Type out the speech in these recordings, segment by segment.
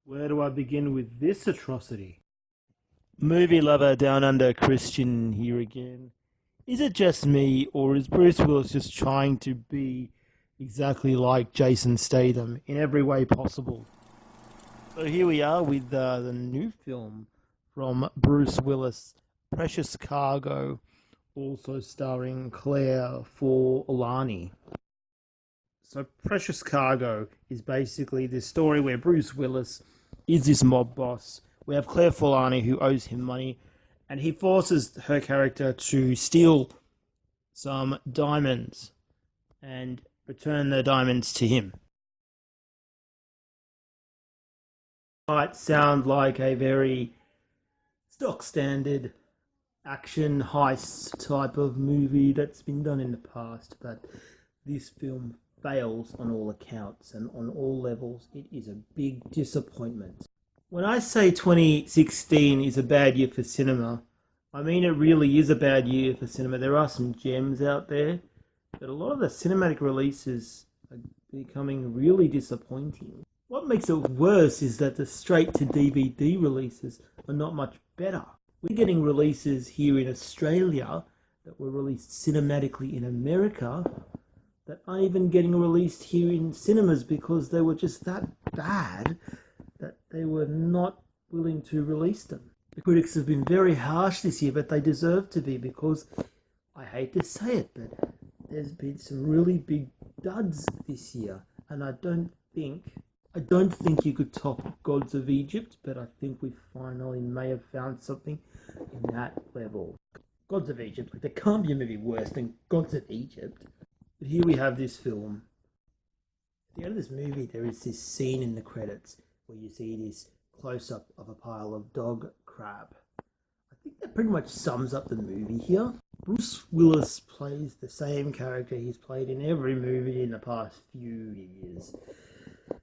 Where do I begin with this atrocity? Movie lover down under Christian here again. Is it just me, or is Bruce Willis just trying to be exactly like Jason Statham in every way possible? So here we are with the new film from Bruce Willis, Precious Cargo, also starring Claire Forlani. So Precious Cargo is basically this story where Bruce Willis is this mob boss. We have Claire Forlani who owes him money, and he forces her character to steal some diamonds and return the diamonds to him. Might sound like a very stock standard action heist type of movie that's been done in the past, but this film fails on all accounts and on all levels. It is a big disappointment. When I say 2016 is a bad year for cinema, I mean it really is a bad year for cinema. There are some gems out there, but a lot of the cinematic releases are becoming really disappointing. What makes it worse is that the straight to DVD releases are not much better. We're getting releases here in Australia that were released cinematically in America that aren't even getting released here in cinemas because they were just that bad that they were not willing to release them. The critics have been very harsh this year, but they deserve to be because, I hate to say it, but there's been some really big duds this year, and I don't think you could top Gods of Egypt, but I think we finally may have found something in that level. Gods of Egypt, like there can't be a movie worse than Gods of Egypt. But here we have this film. At the end of this movie, there is this scene in the credits where you see this close-up of a pile of dog crap. I think that pretty much sums up the movie here. Bruce Willis plays the same character he's played in every movie in the past few years.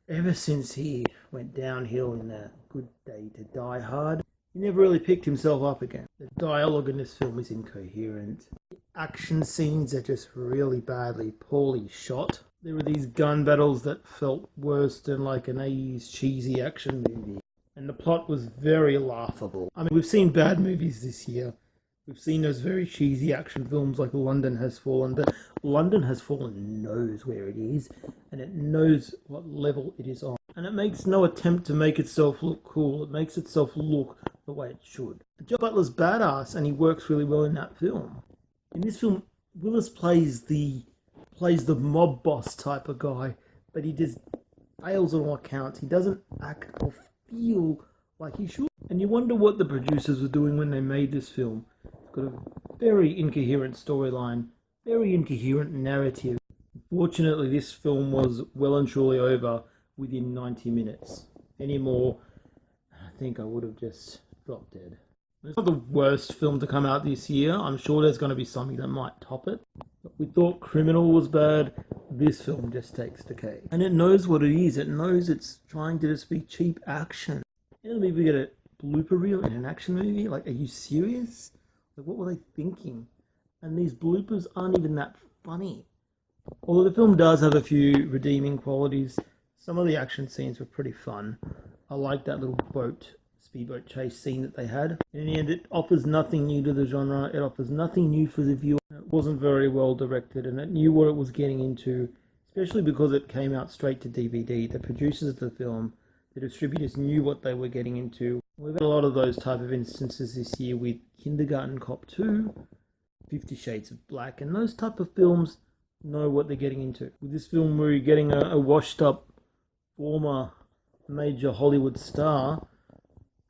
Ever since he went downhill in A Good Day to Die Hard, he never really picked himself up again. The dialogue in this film is incoherent. The action scenes are just really poorly shot. There were these gun battles that felt worse than like an 80s cheesy action movie. And the plot was very laughable. I mean, we've seen bad movies this year. We've seen those very cheesy action films like London Has Fallen, but London Has Fallen knows where it is, and it knows what level it is on. And it makes no attempt to make itself look cool. It makes itself look the way it should. Joe Butler's badass, and he works really well in that film. In this film, Willis plays the mob boss type of guy, but he just fails on all accounts. He doesn't act or feel like he should. And you wonder what the producers were doing when they made this film. It's got a very incoherent storyline, very incoherent narrative. Fortunately, this film was well and truly over within 90 minutes. Any more, I think I would have just dropped dead. It's not the worst film to come out this year. I'm sure there's going to be something that might top it. But we thought Criminal was bad. This film just takes the cake. And it knows what it is. It knows it's trying to just be cheap action. You know, maybe we get a blooper reel in an action movie? Like, are you serious? Like, what were they thinking? And these bloopers aren't even that funny. Although the film does have a few redeeming qualities, some of the action scenes were pretty fun. I like that little speedboat chase scene that they had. In the end, it offers nothing new to the genre. It offers nothing new for the viewer. It wasn't very well directed, and it knew what it was getting into, especially because it came out straight to DVD. The producers of the film, the distributors knew what they were getting into. We've had a lot of those type of instances this year with Kindergarten Cop 2, 50 Shades of Black, and those type of films know what they're getting into. With this film, we're getting a washed up former major Hollywood star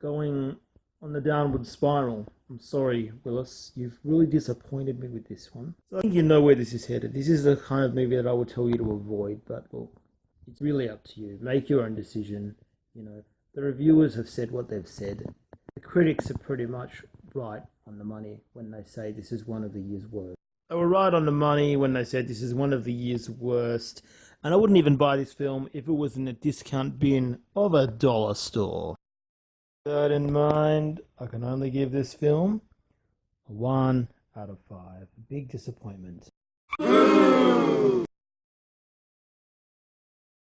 going on the downward spiral. I'm sorry, Willis. You've really disappointed me with this one. So I think you know where this is headed. This is the kind of movie that I would tell you to avoid, but look, it's really up to you. Make your own decision. You know, the reviewers have said what they've said. The critics are pretty much right on the money when they say this is one of the year's worst. They were right on the money when they said this is one of the year's worst. And I wouldn't even buy this film if it was in a discount bin of a dollar store. With that in mind, I can only give this film a 1 out of 5. Big disappointment.